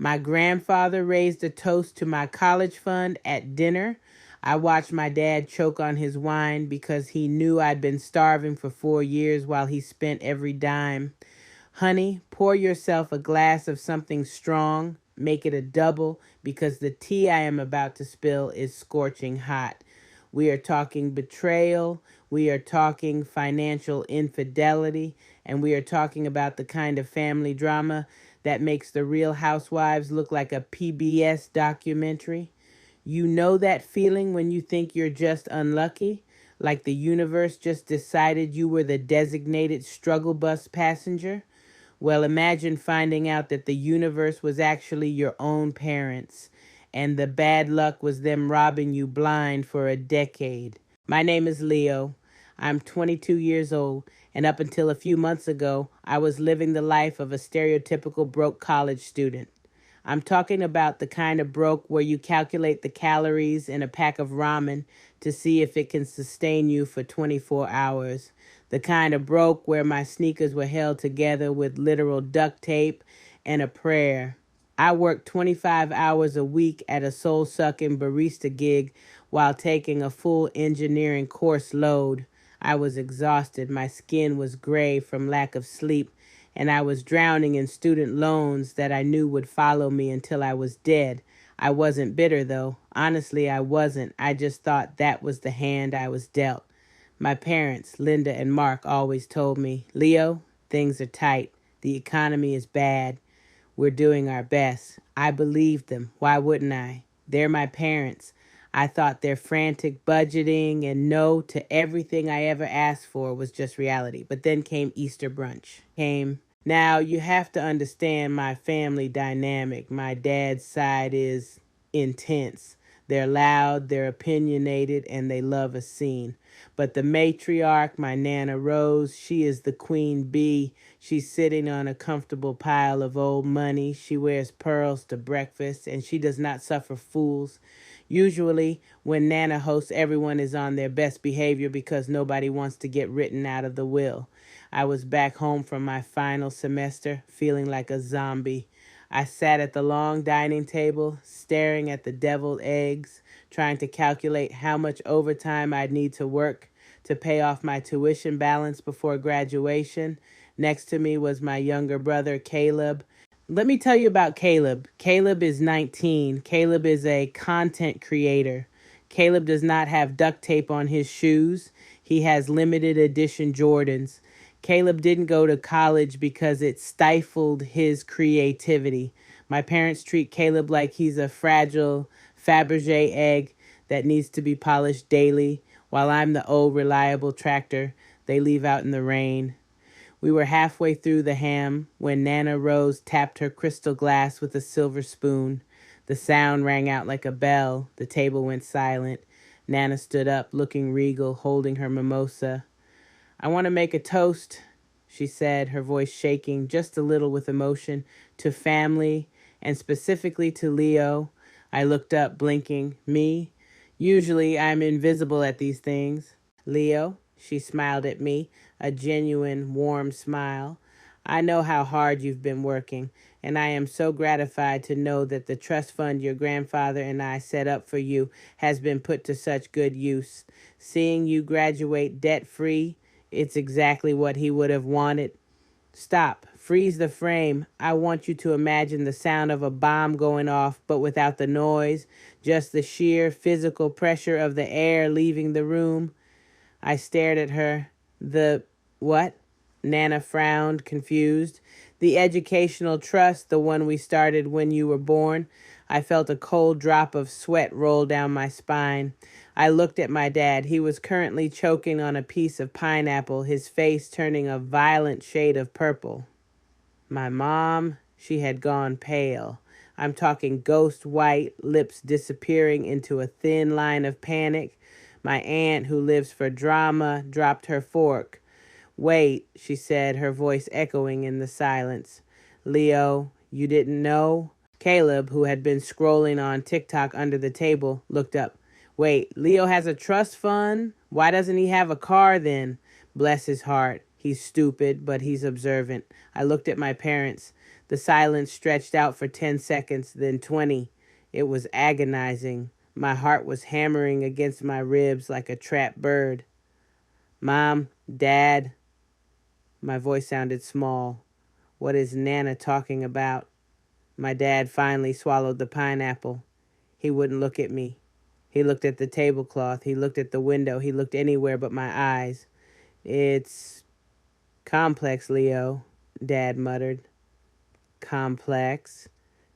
My grandfather raised a toast to my college fund at dinner. I watched my dad choke on his wine because he knew I'd been starving for 4 years while he spent every dime. Honey, pour yourself a glass of something strong. Make it a double because the tea I am about to spill is scorching hot. We are talking betrayal. We are talking financial infidelity. And we are talking about the kind of family drama that makes The Real Housewives look like a PBS documentary. You know that feeling when you think you're just unlucky? Like the universe just decided you were the designated struggle bus passenger? Well, imagine finding out that the universe was actually your own parents, and the bad luck was them robbing you blind for a decade. My name is Leo. I'm 22 years old, and up until a few months ago, I was living the life of a stereotypical broke college student. I'm talking about the kind of broke where you calculate the calories in a pack of ramen to see if it can sustain you for 24 hours. The kind of broke where my sneakers were held together with literal duct tape and a prayer. I worked 25 hours a week at a soul-sucking barista gig while taking a full engineering course load. I was exhausted. My skin was gray from lack of sleep, and I was drowning in student loans that I knew would follow me until I was dead. I wasn't bitter, though. Honestly, I wasn't. I just thought that was the hand I was dealt. My parents, Linda and Mark, always told me, Leo, things are tight. The economy is bad. We're doing our best. I believed them. Why wouldn't I? They're my parents. I thought their frantic budgeting and no to everything I ever asked for was just reality. But then came Easter brunch. Now, you have to understand my family dynamic. My dad's side is intense. They're loud, they're opinionated, and they love a scene. But the matriarch, my Nana Rose, she is the queen bee. She's sitting on a comfortable pile of old money. She wears pearls to breakfast, and she does not suffer fools. Usually, when Nana hosts, everyone is on their best behavior because nobody wants to get written out of the will. I was back home from my final semester, feeling like a zombie. I sat at the long dining table, staring at the deviled eggs, trying to calculate how much overtime I'd need to work to pay off my tuition balance before graduation. Next to me was my younger brother, Caleb. Let me tell you about Caleb. Caleb is 19. Caleb is a content creator. Caleb does not have duct tape on his shoes. He has limited edition Jordans. Caleb didn't go to college because it stifled his creativity. My parents treat Caleb like he's a fragile Fabergé egg that needs to be polished daily, while I'm the old reliable tractor they leave out in the rain. We were halfway through the ham when Nana Rose tapped her crystal glass with a silver spoon. The sound rang out like a bell. The table went silent. Nana stood up, looking regal, holding her mimosa. I want to make a toast, she said, her voice shaking just a little with emotion, to family, and specifically to Leo. I looked up, blinking. Me? Usually I'm invisible at these things. Leo, she smiled at me, a genuine, warm smile. I know how hard you've been working, and I am so gratified to know that the trust fund your grandfather and I set up for you has been put to such good use. Seeing you graduate debt-free, it's exactly what he would have wanted. Stop. Freeze the frame. I want you to imagine the sound of a bomb going off, but without the noise, just the sheer physical pressure of the air leaving the room. I stared at her. What? Nana frowned, confused. The educational trust, the one we started when you were born. I felt a cold drop of sweat roll down my spine. I looked at my dad. He was currently choking on a piece of pineapple, his face turning a violent shade of purple. My mom, she had gone pale. I'm talking ghost white, lips disappearing into a thin line of panic. My aunt, who lives for drama, dropped her fork. Wait, she said, her voice echoing in the silence. Leo, you didn't know? Caleb, who had been scrolling on TikTok under the table, looked up. Wait, Leo has a trust fund? Why doesn't he have a car then? Bless his heart. He's stupid, but he's observant. I looked at my parents. The silence stretched out for 10 seconds, then 20. It was agonizing. My heart was hammering against my ribs like a trapped bird. Mom, Dad, my voice sounded small. What is Nana talking about? My dad finally swallowed the pineapple. He wouldn't look at me. He looked at the tablecloth. He looked at the window. He looked anywhere but my eyes. It's complex, Leo, Dad muttered. Complex.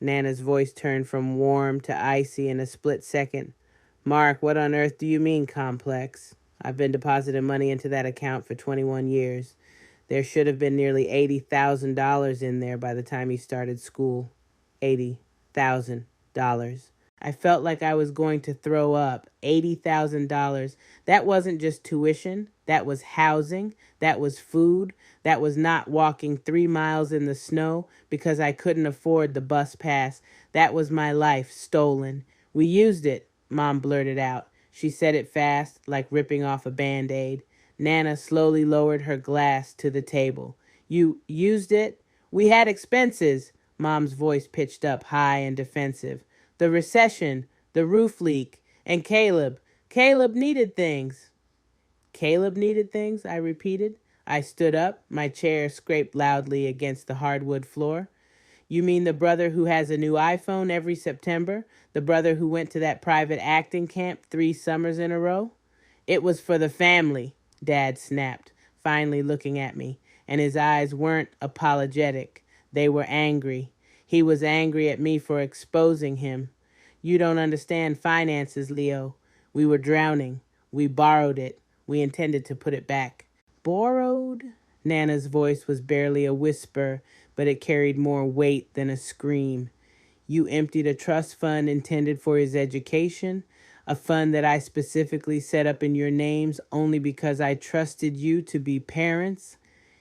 Nana's voice turned from warm to icy in a split second. Mark, what on earth do you mean complex? I've been depositing money into that account for 21 years. There should have been nearly $80,000 in there by the time he started school. $80,000. I felt like I was going to throw up. $80,000. That wasn't just tuition. That was housing. That was food. That was not walking 3 miles in the snow because I couldn't afford the bus pass. That was my life stolen. We used it, Mom blurted out. She said it fast, like ripping off a Band-Aid. Nana slowly lowered her glass to the table. You used it? We had expenses. Mom's voice pitched up high and defensive. The recession, the roof leak, and Caleb. Caleb needed things. Caleb needed things, I repeated. I stood up. My chair scraped loudly against the hardwood floor. You mean the brother who has a new iPhone every September? The brother who went to that private acting camp 3 summers in a row? It was for the family, Dad snapped, finally looking at me, and his eyes weren't apologetic. They were angry. He was angry at me for exposing him. You don't understand finances, Leo. We were drowning. We borrowed it. We intended to put it back. Borrowed? Nana's voice was barely a whisper, but it carried more weight than a scream. You emptied a trust fund intended for his education, a fund that I specifically set up in your names only because I trusted you to be parents.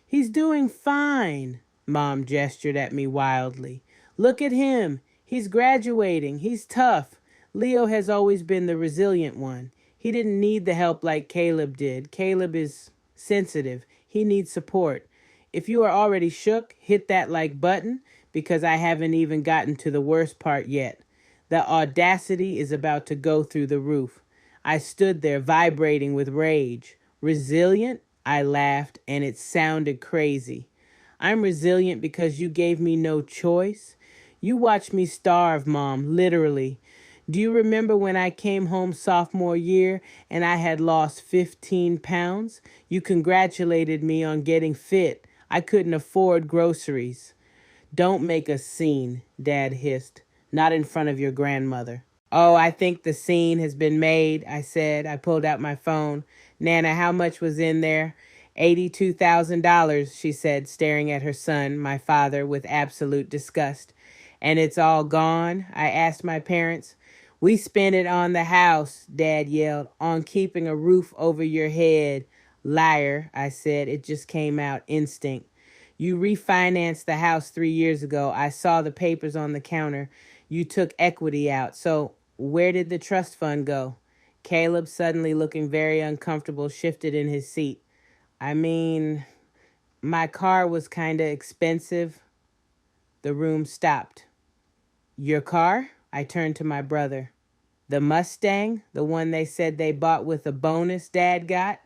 He's doing fine, Mom gestured at me wildly. Look at him. He's graduating. He's tough. Leo has always been the resilient one. He didn't need the help like Caleb did. Caleb is sensitive. He needs support. If you are already shook, hit that like button because I haven't even gotten to the worst part yet. The audacity is about to go through the roof. I stood there vibrating with rage. Resilient? I laughed, and it sounded crazy. I'm resilient because you gave me no choice. You watched me starve, Mom, literally. Do you remember when I came home sophomore year and I had lost 15 pounds? You congratulated me on getting fit. I couldn't afford groceries. Don't make a scene, Dad hissed. Not in front of your grandmother. Oh, I think the scene has been made, I said. I pulled out my phone. Nana, how much was in there? $82,000, she said, staring at her son, my father, with absolute disgust. And it's all gone? I asked my parents. We spent it on the house, Dad yelled, on keeping a roof over your head. Liar, I said. It just came out. Instinct. You refinanced the house 3 years ago. I saw the papers on the counter. You took equity out. So where did the trust fund go? Caleb, suddenly looking very uncomfortable, shifted in his seat. I mean, my car was kind of expensive. The room stopped. Your car? I turned to my brother. The Mustang? The one they said they bought with a bonus Dad got?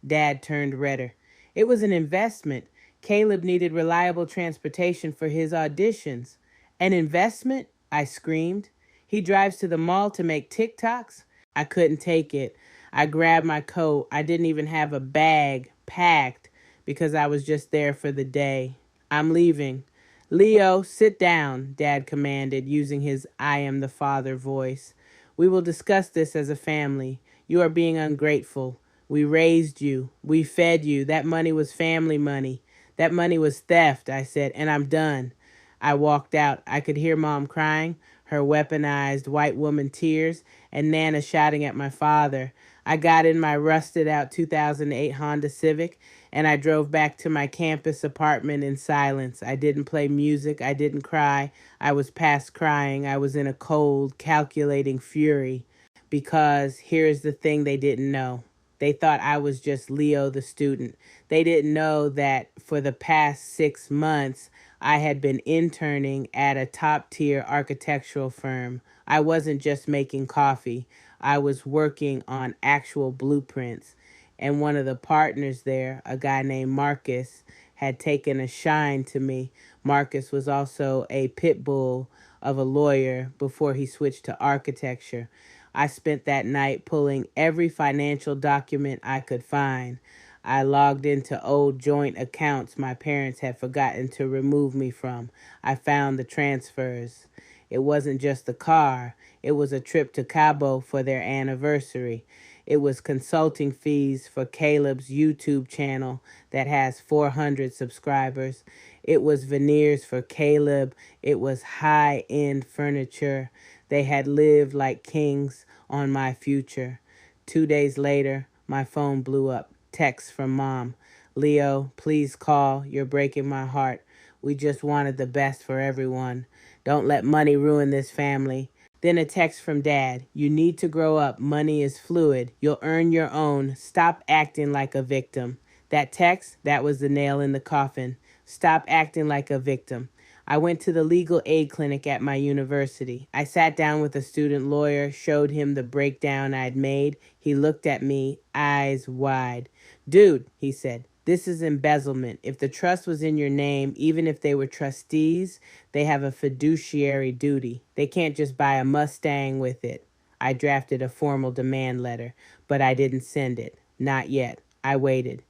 Dad turned redder. It was an investment. Caleb needed reliable transportation for his auditions. An investment? I screamed. He drives to the mall to make TikToks? I couldn't take it. I grabbed my coat. I didn't even have a bag packed because I was just there for the day. I'm leaving. Leo, sit down, Dad commanded, using his I am the father voice. We will discuss this as a family. You are being ungrateful. We raised you. We fed you. That money was family money. That money was theft, I said, and I'm done. I walked out. I could hear Mom crying, her weaponized white woman tears, and Nana shouting at my father. I got in my rusted-out 2008 Honda Civic, and I drove back to my campus apartment in silence. I didn't play music. I didn't cry. I was past crying. I was in a cold, calculating fury. Because here's the thing they didn't know. They thought I was just Leo the student. They didn't know that for the past 6 months, I had been interning at a top-tier architectural firm. I wasn't just making coffee. I was working on actual blueprints. And one of the partners there, a guy named Marcus, had taken a shine to me. Marcus was also a pit bull of a lawyer before he switched to architecture. I spent that night pulling every financial document I could find. I logged into old joint accounts my parents had forgotten to remove me from. I found the transfers. It wasn't just the car, it was a trip to Cabo for their anniversary. It was consulting fees for Caleb's YouTube channel that has 400 subscribers. It was veneers for Caleb. It was high-end furniture. They had lived like kings on my future. 2 days later, my phone blew up. Text from Mom. Leo, please call. You're breaking my heart. We just wanted the best for everyone. Don't let money ruin this family. Then a text from Dad. You need to grow up. Money is fluid. You'll earn your own. Stop acting like a victim. That text, that was the nail in the coffin. Stop acting like a victim. I went to the legal aid clinic at my university. I sat down with a student lawyer, showed him the breakdown I'd made. He looked at me, eyes wide. Dude, he said, this is embezzlement. If the trust was in your name, even if they were trustees, they have a fiduciary duty. They can't just buy a Mustang with it. I drafted a formal demand letter, but I didn't send it. Not yet. I waited.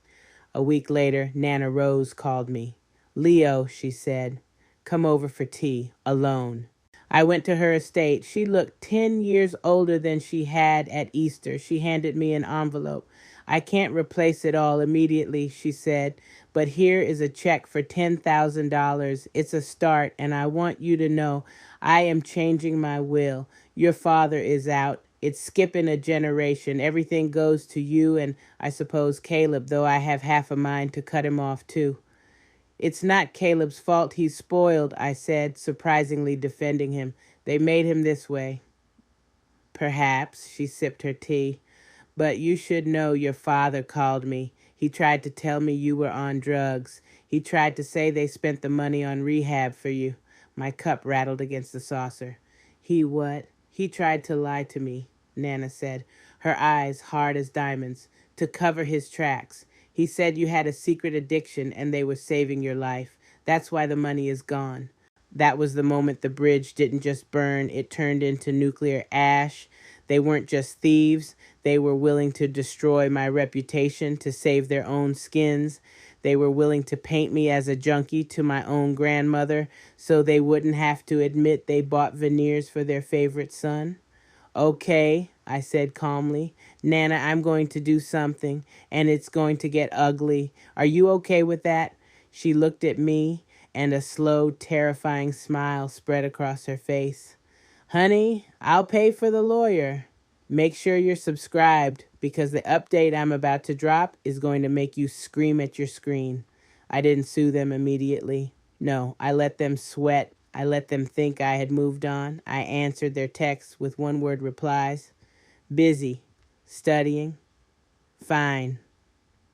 A week later, Nana Rose called me. Leo, she said, come over for tea, alone. I went to her estate. She looked 10 years older than she had at Easter. She handed me an envelope. I can't replace it all immediately, she said, but here is a check for $10,000. It's a start, and I want you to know I am changing my will. Your father is out. It's skipping a generation. Everything goes to you and, I suppose, Caleb, though I have half a mind to cut him off, too. It's not Caleb's fault he's spoiled, I said, surprisingly defending him. They made him this way. Perhaps, she sipped her tea. But you should know your father called me. He tried to tell me you were on drugs. He tried to say they spent the money on rehab for you. My cup rattled against the saucer. He what? He tried to lie to me, Nana said, her eyes hard as diamonds, to cover his tracks. He said you had a secret addiction and they were saving your life. That's why the money is gone. That was the moment the bridge didn't just burn, it turned into nuclear ash. They weren't just thieves. They were willing to destroy my reputation to save their own skins. They were willing to paint me as a junkie to my own grandmother so they wouldn't have to admit they bought veneers for their favorite son. Okay, I said calmly. Nana, I'm going to do something, and it's going to get ugly. Are you okay with that? She looked at me, and a slow, terrifying smile spread across her face. Honey, I'll pay for the lawyer. Make sure you're subscribed, because the update I'm about to drop is going to make you scream at your screen. I didn't sue them immediately. No, I let them sweat. I let them think I had moved on. I answered their texts with one-word replies. Busy. Studying. Fine.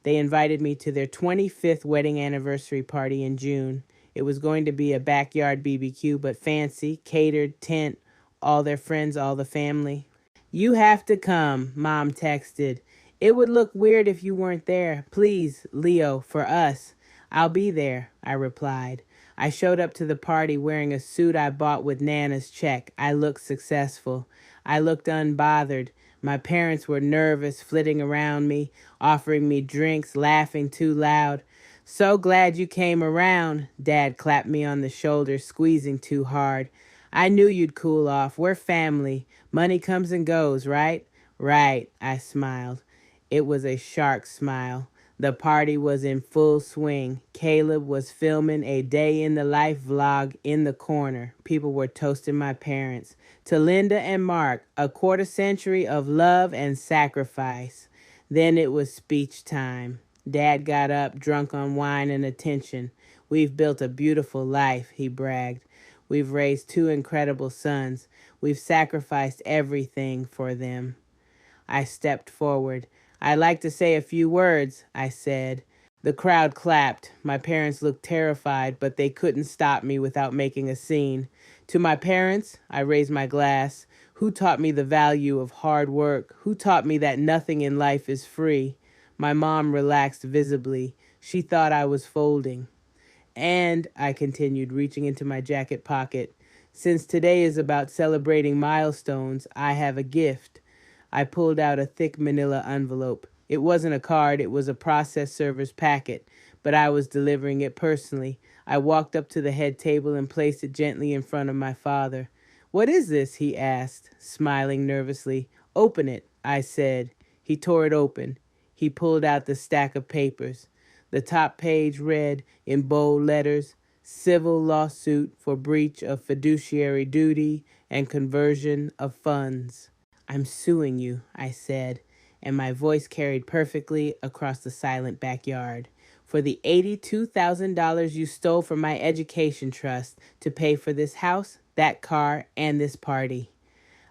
They invited me to their 25th wedding anniversary party in June. It was going to be a backyard BBQ, but fancy, catered, tent, all their friends, all the family. You have to come, Mom texted. It would look weird if you weren't there. Please, Leo, for us. I'll be there, I replied. I showed up to the party wearing a suit I bought with Nana's check. I looked successful. I looked unbothered. My parents were nervous, flitting around me, offering me drinks, laughing too loud. So glad you came around, Dad clapped me on the shoulder, squeezing too hard. I knew you'd cool off. We're family. Money comes and goes, right? Right, I smiled. It was a shark smile. The party was in full swing. Caleb was filming a day in the life vlog in the corner. People were toasting my parents. To Linda and Mark, a quarter century of love and sacrifice. Then it was speech time. Dad got up, drunk on wine and attention. We've built a beautiful life, he bragged. We've raised 2 incredible sons. We've sacrificed everything for them. I stepped forward. I'd like to say a few words, I said. The crowd clapped. My parents looked terrified, but they couldn't stop me without making a scene. To my parents, I raised my glass. Who taught me the value of hard work? Who taught me that nothing in life is free? My mom relaxed visibly. She thought I was folding. And, I continued, reaching into my jacket pocket, since today is about celebrating milestones, I have a gift. I pulled out a thick manila envelope. It wasn't a card, it was a process server's packet, but I was delivering it personally. I walked up to the head table and placed it gently in front of my father. "What is this?" he asked, smiling nervously. "Open it," I said. He tore it open. He pulled out the stack of papers. The top page read in bold letters, "Civil lawsuit for breach of fiduciary duty and conversion of funds." "I'm suing you," I said, and my voice carried perfectly across the silent backyard, "for the $82,000 you stole from my education trust to pay for this house, that car, and this party."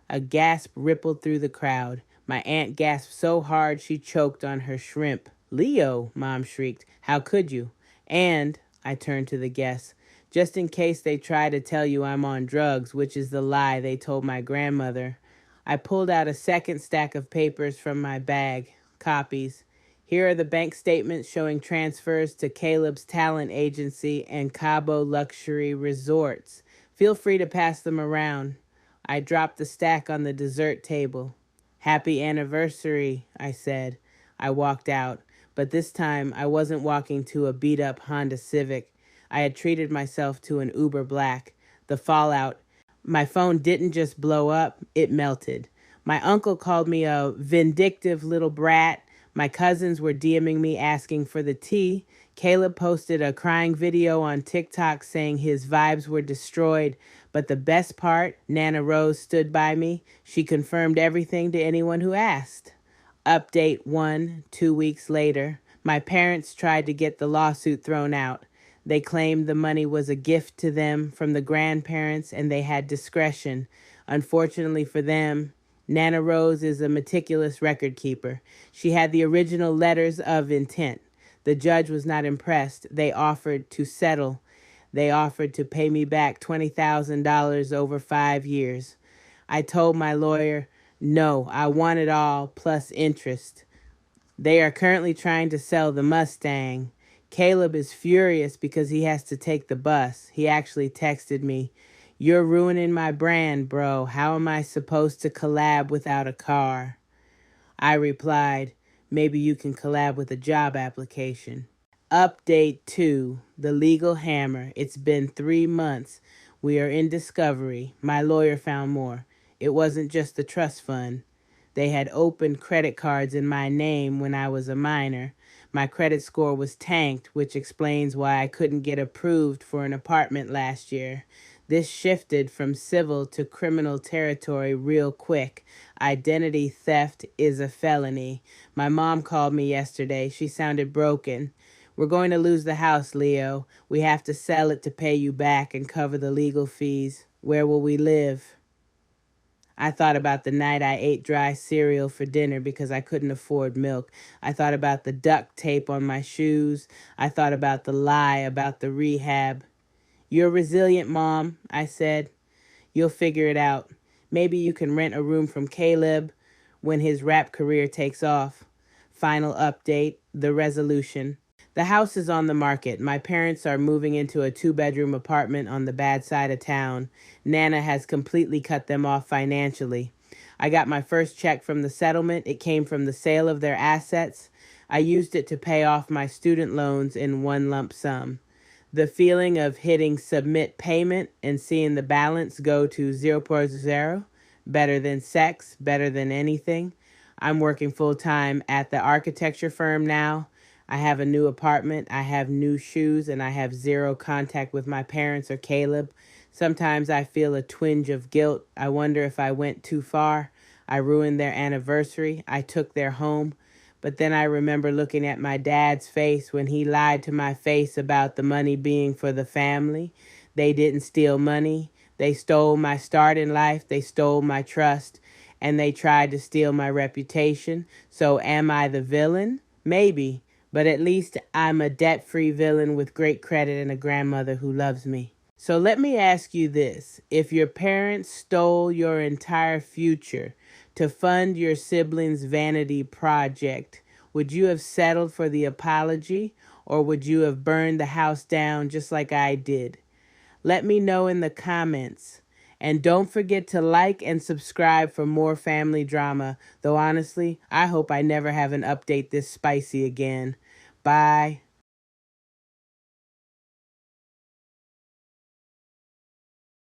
A gasp rippled through the crowd. My aunt gasped so hard she choked on her shrimp. "Leo," Mom shrieked, "how could you?" And, I turned to the guests, just in case they try to tell you I'm on drugs, which is the lie they told my grandmother, I pulled out a second stack of papers from my bag, copies. Here are the bank statements showing transfers to Caleb's talent agency and Cabo Luxury Resorts. Feel free to pass them around. I dropped the stack on the dessert table. "Happy anniversary," I said. I walked out, but this time I wasn't walking to a beat-up Honda Civic. I had treated myself to an Uber Black. The fallout. My phone didn't just blow up, it melted. My uncle called me a vindictive little brat. My cousins were DMing me asking for the tea. Caleb posted a crying video on TikTok saying his vibes were destroyed. But the best part, Nana Rose stood by me. She confirmed everything to anyone who asked. Update 1, 2 weeks later. My parents tried to get the lawsuit thrown out. They claimed the money was a gift to them from the grandparents and they had discretion. Unfortunately for them, Nana Rose is a meticulous record keeper. She had the original letters of intent. The judge was not impressed. They offered to settle. They offered to pay me back $20,000 over 5 years. I told my lawyer, no, I want it all plus interest. They are currently trying to sell the Mustang. Caleb is furious because he has to take the bus. He actually texted me, "You're ruining my brand, bro. How am I supposed to collab without a car?" I replied, "Maybe you can collab with a job application." Update 2, the legal hammer. It's been 3 months. We are in discovery. My lawyer found more. It wasn't just the trust fund. They had opened credit cards in my name when I was a minor. My credit score was tanked, which explains why I couldn't get approved for an apartment last year. This shifted from civil to criminal territory real quick. Identity theft is a felony. My mom called me yesterday. She sounded broken. "We're going to lose the house, Leo. We have to sell it to pay you back and cover the legal fees. Where will we live?" I thought about the night I ate dry cereal for dinner because I couldn't afford milk. I thought about the duct tape on my shoes. I thought about the lie about the rehab. "You're resilient, Mom," I said. "You'll figure it out. Maybe you can rent a room from Caleb when his rap career takes off." Final update, the resolution. The house is on the market. My parents are moving into a 2-bedroom apartment on the bad side of town. Nana has completely cut them off financially. I got my first check from the settlement. It came from the sale of their assets. I used it to pay off my student loans in one lump sum. The feeling of hitting submit payment and seeing the balance go to 0.0, better than sex, better than anything. I'm working full-time at the architecture firm now. I have a new apartment, I have new shoes, and I have zero contact with my parents or Caleb. Sometimes I feel a twinge of guilt. I wonder if I went too far. I ruined their anniversary. I took their home. But then I remember looking at my dad's face when he lied to my face about the money being for the family. They didn't steal money. They stole my start in life. They stole my trust. And they tried to steal my reputation. So am I the villain? Maybe. But at least I'm a debt-free villain with great credit and a grandmother who loves me. So let me ask you this. If your parents stole your entire future to fund your siblings' vanity project, would you have settled for the apology, or would you have burned the house down just like I did? Let me know in the comments. And don't forget to like and subscribe for more family drama. Though honestly, I hope I never have an update this spicy again. Bye.